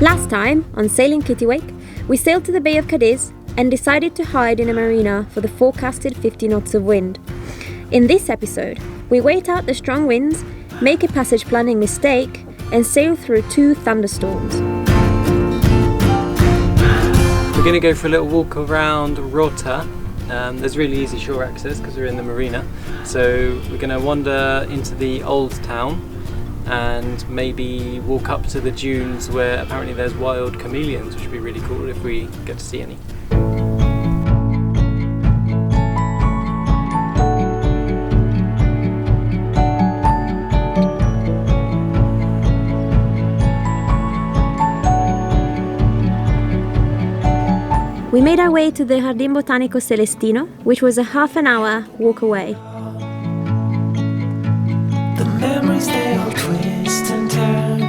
Last time, on Sailing Kittiwake, we sailed to the Bay of Cadiz and decided to hide in a marina for the forecasted 50 knots of wind. In this episode, we wait out the strong winds, make a passage planning mistake, and sail through 2 thunderstorms. We're going to go for a little walk around Rota. There's really easy shore access because we're in the marina. So we're going to wander into the old town and maybe walk up to the dunes where apparently there's wild chameleons, which would be really cool if we get to see any. We made our way to the Jardín Botánico Celestino, which was a half an hour walk away. The memories, they all twist and turn.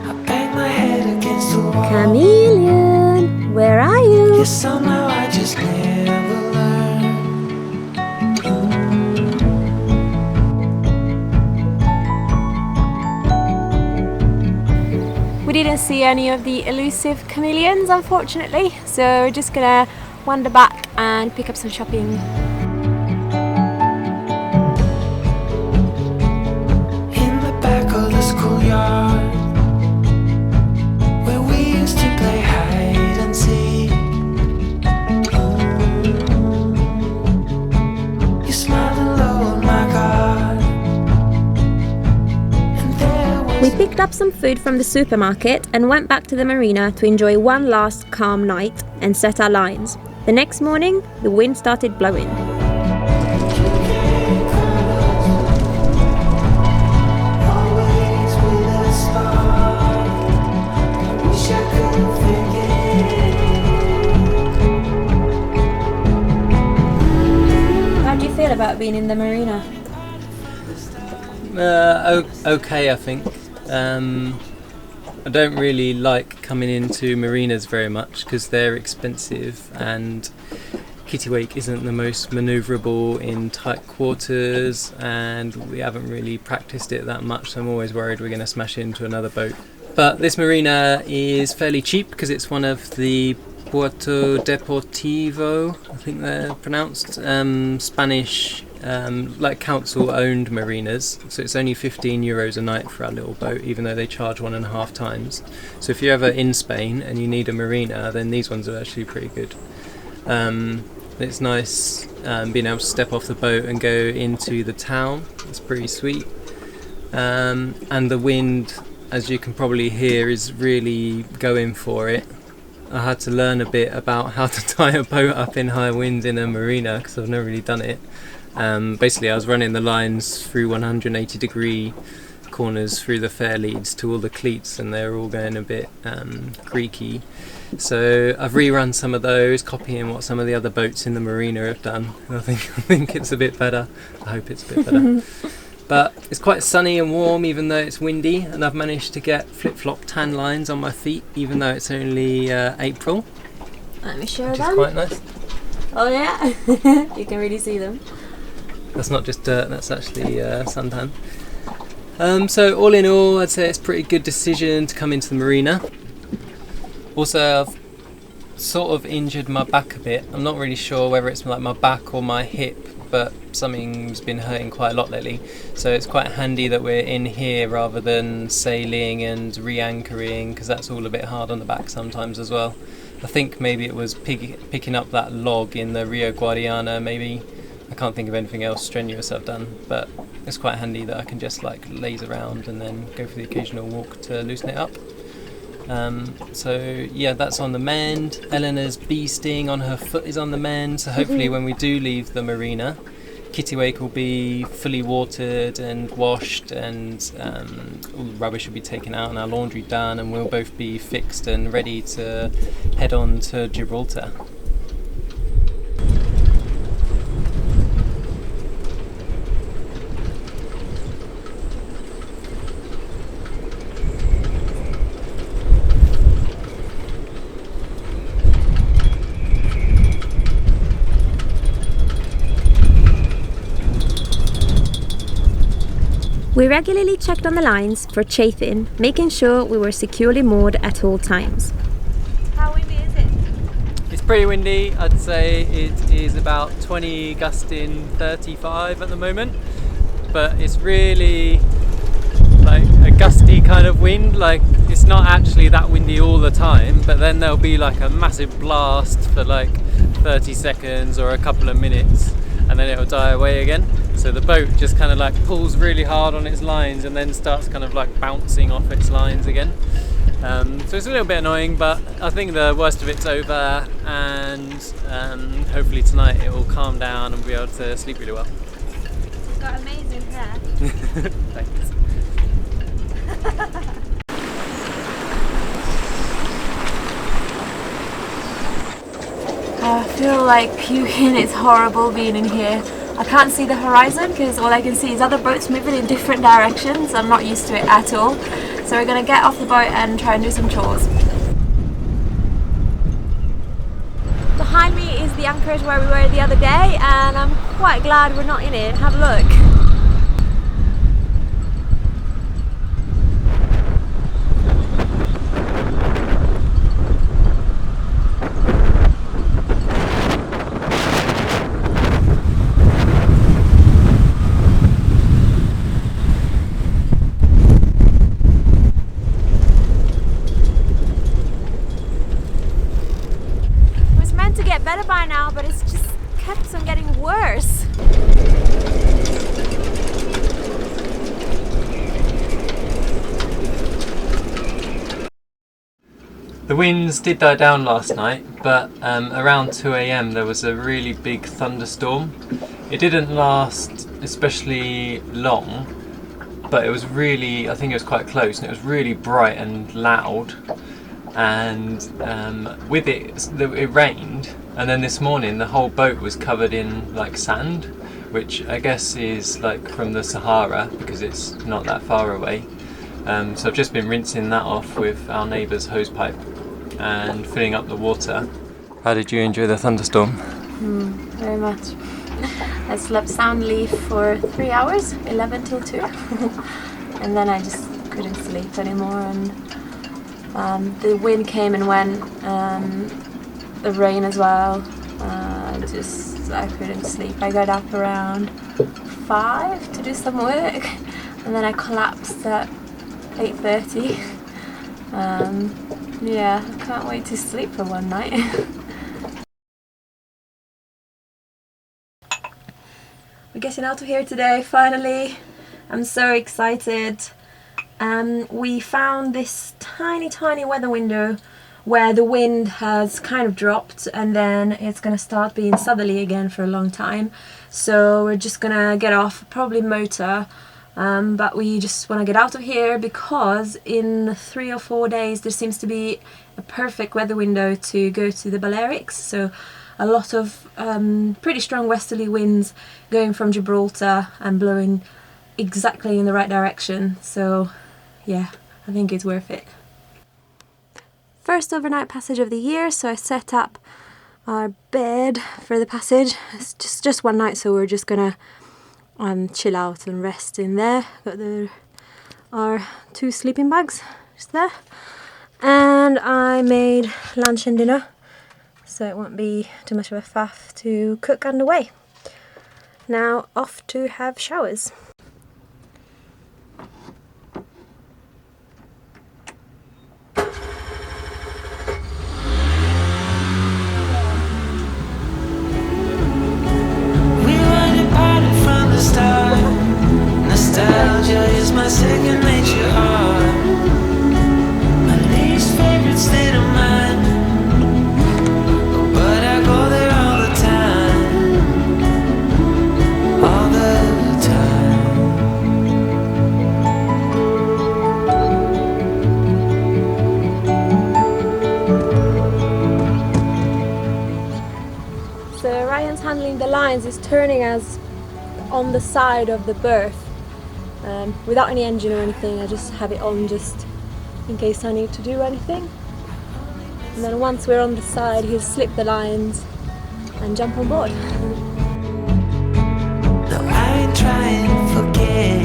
I bang my head against the wall. Chameleon, where are you? Yeah, somehow I just never learn. We didn't see any of the elusive chameleons, unfortunately, so we're just gonna wander back and pick up some shopping. In the back of the schoolyard, where we used to play hide and seek. You smiled low, oh my God. And there was We picked up some food from the supermarket and went back to the marina to enjoy one last calm night and set our lines. The next morning, the wind started blowing. always with a spark. I wish I could forget. How do you feel about being in the marina? Okay, I think. I don't really like coming into marinas very much because they're expensive and Kittiwake isn't the most manoeuvrable in tight quarters, and we haven't really practiced it that much, so I'm always worried we're going to smash into another boat. But this marina is fairly cheap because it's one of the Puerto Deportivo, I think they're pronounced, Spanish like council-owned marinas, so it's only €15 a night for our little boat, even though they charge 1.5 times. So if you're ever in Spain and you need a marina, then these ones are actually pretty good. It's nice being able to step off the boat and go into the town. It's pretty sweet, and the wind, as you can probably hear, is really going for it. I had to learn a bit about how to tie a boat up in high wind in a marina because I've never really done it. Basically I was running the lines through 180-degree corners through the fair leads to all the cleats, and they're all going a bit creaky. So I've rerun some of those, copying what some of the other boats in the marina have done. I think it's a bit better. I hope it's a bit better. But it's quite sunny and warm even though it's windy, and I've managed to get flip-flop tan lines on my feet even though it's only April. Let me show Which them. is quite nice. Oh yeah, you can really see them. That's not just dirt, that's actually suntan. So all in all, I'd say it's a pretty good decision to come into the marina. Also, I've sort of injured my back a bit. I'm not really sure whether it's like my back or my hip, but something's been hurting quite a lot lately. So it's quite handy that we're in here rather than sailing and re-anchoring, because that's all a bit hard on the back sometimes as well. I think maybe it was picking up that log in the Rio Guadiana, maybe. I can't think of anything else strenuous I've done, but it's quite handy that I can just like laze around and then go for the occasional walk to loosen it up. So yeah, that's on the mend. Eleanor's bee sting on her foot is on the mend, so hopefully when we do leave the marina, Kittiwake will be fully watered and washed, and all the rubbish will be taken out and our laundry done, and we'll both be fixed and ready to head on to Gibraltar. We regularly checked on the lines for chafing, making sure we were securely moored at all times. How windy is it? It's pretty windy. I'd say it is about 20 gusting 35 at the moment, but it's really like a gusty kind of wind. Like, it's not actually that windy all the time, but then there'll be like a massive blast for like 30 seconds or a couple of minutes, and then it'll die away again. So the boat just kind of like pulls really hard on its lines and then starts kind of like bouncing off its lines again. So it's a little bit annoying, but I think the worst of it's over, and hopefully tonight it will calm down and we'll be able to sleep really well. You've got amazing hair. Thanks. I feel like puking. It's horrible being in here. I can't see the horizon because all I can see is other boats moving in different directions. I'm not used to it at all. So we're going to get off the boat and try and do some chores. Behind me is the anchorage where we were the other day, and I'm quite glad we're not in it. Have a look. Better by now, but it's just kept on getting worse. The winds did die down last night, but around 2 AM there was a really big thunderstorm. It didn't last especially long, but it was really, I think it was quite close, and it was really bright and loud. And with it rained, and then this morning the whole boat was covered in like sand, which I guess is like from the Sahara because it's not that far away. So I've just been rinsing that off with our neighbour's hose pipe and filling up the water. How did you enjoy the thunderstorm? Very much. I slept soundly for 3 hours, 11 till 2, and then I just couldn't sleep anymore. And the wind came and went, the rain as well. I couldn't sleep. I got up around 5 to do some work, and then I collapsed at 8:30. Yeah, I can't wait to sleep for one night. We're getting out of here today, finally. I'm so excited. We found this tiny weather window where the wind has kind of dropped, and then it's gonna start being southerly again for a long time. So we're just gonna get off, probably motor, but we just want to get out of here because in 3 or 4 days there seems to be a perfect weather window to go to the Balearics. So a lot of pretty strong westerly winds going from Gibraltar and blowing exactly in the right direction. So yeah, I think it's worth it. First overnight passage of the year, so I set up our bed for the passage. It's just one night, so we're just gonna chill out and rest in there. Got our 2 sleeping bags just there, and I made lunch and dinner, so it won't be too much of a faff to cook underway. Now off to have showers. Nostalgia is my second nature art, my least favorite state of mind, but I go there all the time, all the time. So Ryan's handling the lines, is turning us on the side of the berth. Without any engine or anything, I just have it on just in case I need to do anything. And then once we're on the side, he'll slip the lines and jump on board. No, I ain't trying to forget.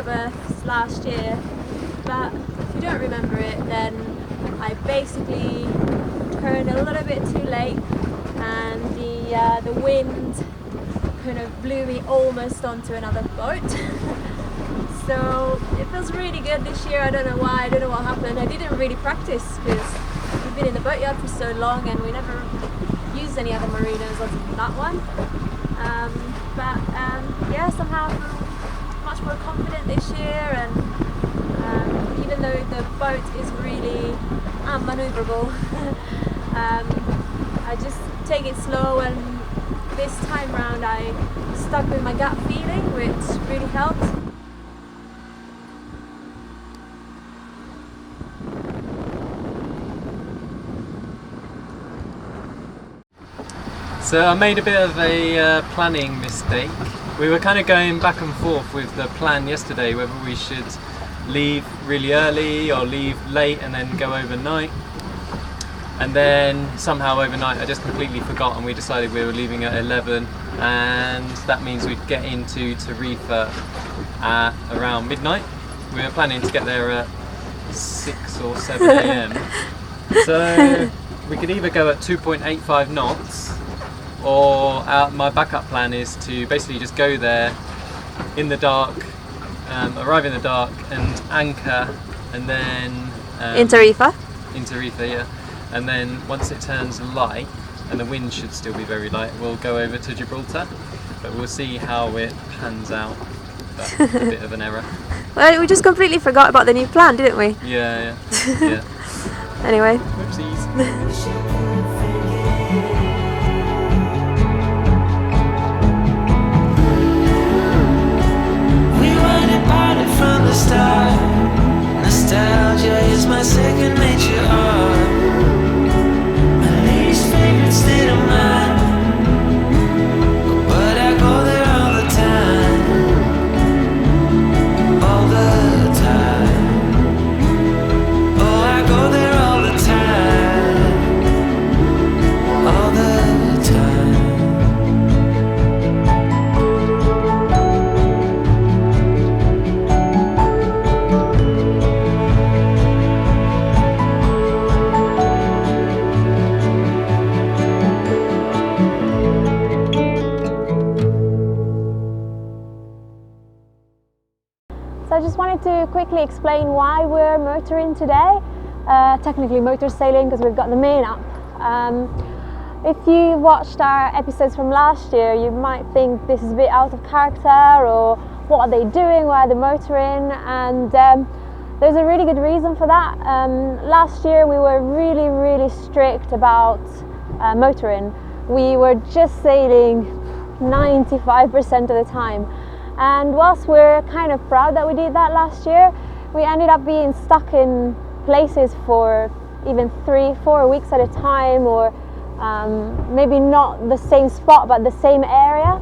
births last year, but if you don't remember it, then I basically turned a little bit too late, and the wind kind of blew me almost onto another boat. So it feels really good this year. I don't know why, I don't know what happened. I didn't really practice because we've been in the boatyard for so long and we never used any other marinas other than that one. Yeah, somehow I feel much more confident this year, and even though the boat is really unmaneuverable, I just take it slow, and this time round I stuck with my gut feeling, which really helped. So I made a bit of a planning mistake. We were kind of going back and forth with the plan yesterday, whether we should leave really early or leave late and then go overnight. And then somehow overnight I just completely forgot, and we decided we were leaving at 11, and that means we'd get into Tarifa at around midnight. We were planning to get there at 6 or 7 a.m. So we could either go at 2.85 knots, or my backup plan is to basically just go there in the dark, arrive in the dark and anchor, and then In Tarifa? In Tarifa, yeah. And then once it turns light, and the wind should still be very light, we'll go over to Gibraltar. But we'll see how it pans out. That's a bit of an error. Well, we just completely forgot about the new plan, didn't we? Yeah. Anyway. Whoopsies. From the start, nostalgia is my second nature. My least favorite state of mind, but I go there all the time, all the time. Oh, I go there all the time, all the time. So I just wanted to quickly explain why we're motoring today. Technically motor sailing, because we've got the main up. If you watched our episodes from last year, you might think this is a bit out of character, or what are they doing, why are they motoring, and there's a really good reason for that. Last year we were really strict about motoring. We were just sailing 95% of the time. And whilst we're kind of proud that we did that last year, we ended up being stuck in places for even 3-4 weeks at a time, or maybe not the same spot but the same area,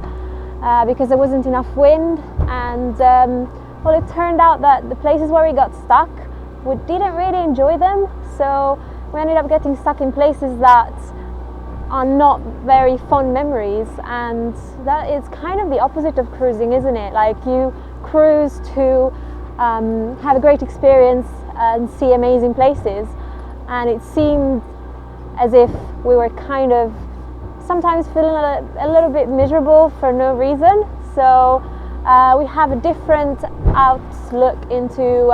because there wasn't enough wind. And well, it turned out that the places where we got stuck, we didn't really enjoy them, so we ended up getting stuck in places that are not very fond memories. And that is kind of the opposite of cruising, isn't it? Like, you cruise to have a great experience and see amazing places, and it seemed as if we were kind of sometimes feeling a little bit miserable for no reason. So we have a different outlook into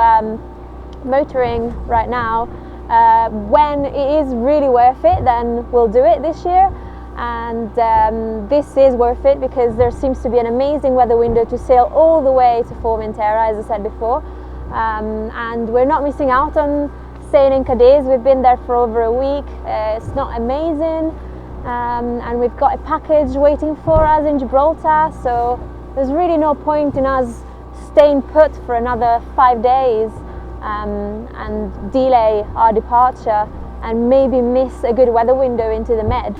motoring right now. When it is really worth it, then we'll do it this year, and this is worth it because there seems to be an amazing weather window to sail all the way to Formentera, as I said before, and we're not missing out on sailing Cadiz. We've been there for over a week. It's not amazing, and we've got a package waiting for us in Gibraltar, so there's really no point in us staying put for another 5 days and delay our departure and maybe miss a good weather window into the Med.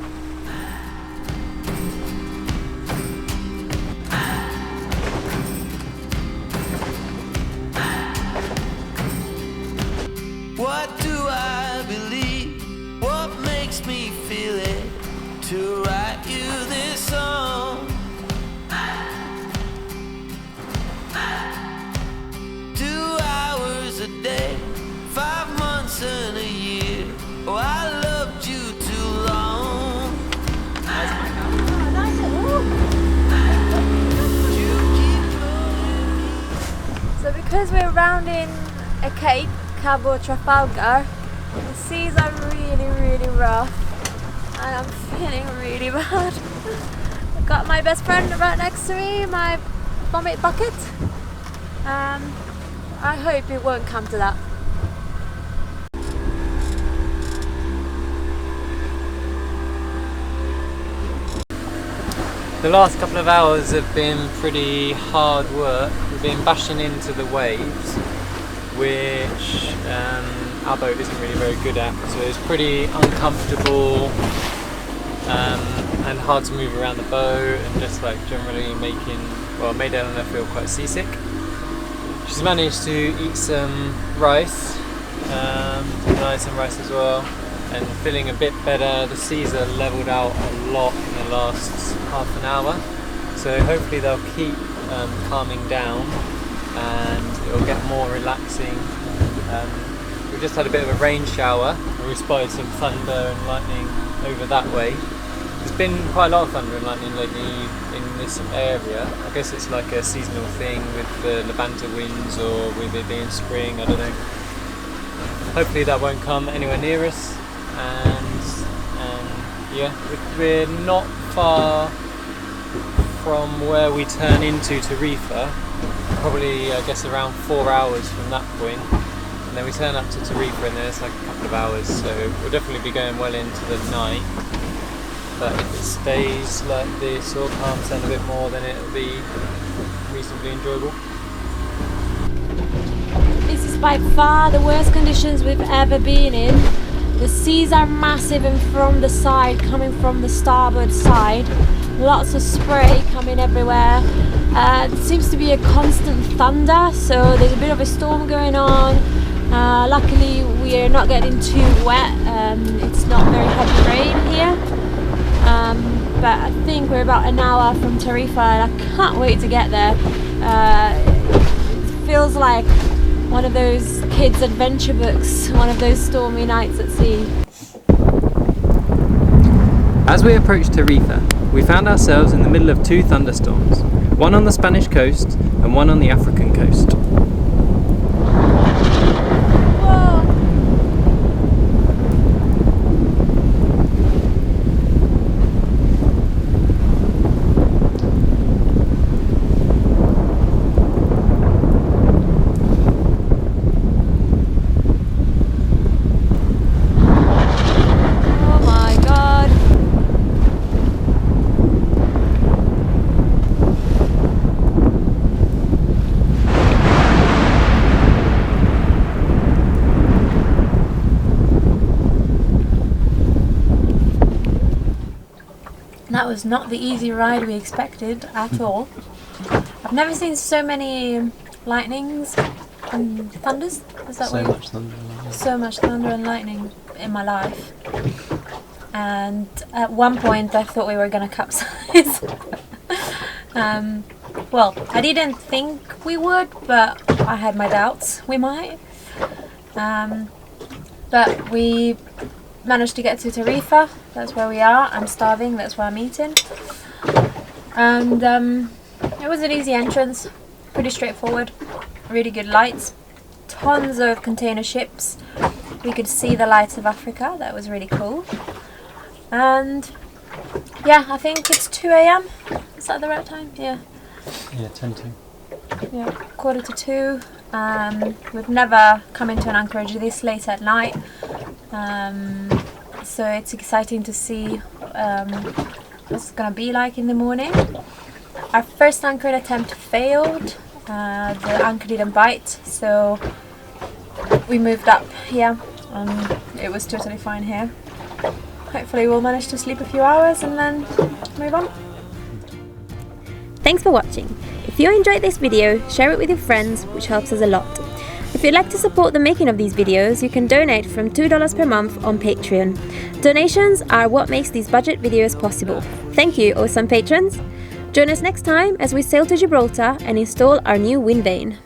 What do I believe? What makes me feel it to write you this song? because we're rounding a cape, Cabo Trafalgar, the seas are really rough and I'm feeling really bad. I've got my best friend right next to me, my vomit bucket. I hope it won't come to that. The last couple of hours have been pretty hard work. We've been bashing into the waves, which our boat isn't really very good at, so it's pretty uncomfortable and hard to move around the boat, and just like generally made Eleanor feel quite seasick. She's managed to eat some rice, some rice as well, and feeling a bit better. The seas are levelled out a lot in the last half an hour, so hopefully they'll keep calming down and it'll get more relaxing. We just had a bit of a rain shower and we spotted some thunder and lightning over that way. There's been quite a lot of thunder and lightning lately in this area. I guess it's like a seasonal thing with the Levanta winds, or with it being spring, I don't know. Hopefully that won't come anywhere near us, and yeah, we're not far from where we turn into Tarifa, probably I guess around 4 hours from that point, and then we turn up to Tarifa and then it's like a couple of hours, so we'll definitely be going well into the night. But if it stays like this or calms down a bit more, then it'll be reasonably enjoyable. This is by far the worst conditions we've ever been in. The seas are massive and from the side, coming from the starboard side. Lots of spray coming everywhere. There seems to be a constant thunder, so there's a bit of a storm going on. Luckily we are not getting too wet. It's not very heavy rain here. But I think we're about an hour from Tarifa and I can't wait to get there. It feels like one of those kids' adventure books, one of those stormy nights at sea. As we approached Tarifa, we found ourselves in the middle of two thunderstorms, one on the Spanish coast and one on the African coast. That was not the easy ride we expected at all. I've never seen so many lightnings and thunders. Is that Much thunder. So much thunder and lightning in my life. And at one point I thought we were going to capsize. Well, I didn't think we would, but I had my doubts we might. But we managed to get to Tarifa. That's where we are. I'm starving, that's where I'm eating. And it was an easy entrance, pretty straightforward, really good lights, tons of container ships. We could see the lights of Africa, that was really cool. And yeah, I think it's 2 AM. Is that the right time? Yeah. Yeah, 10 to. Yeah, 1:45. We've never come into an anchorage this late at night. So it's exciting to see what it's gonna be like in the morning. Our first anchoring attempt failed. The anchor didn't bite, so we moved up here. It was totally fine here. Hopefully we'll manage to sleep a few hours and then move on. Thanks for watching. If you enjoyed this video, share it with your friends, which helps us a lot. If you'd like to support the making of these videos, you can donate from $2 per month on Patreon. Donations are what makes these budget videos possible. Thank you, awesome patrons! Join us next time as we sail to Gibraltar and install our new wind vane.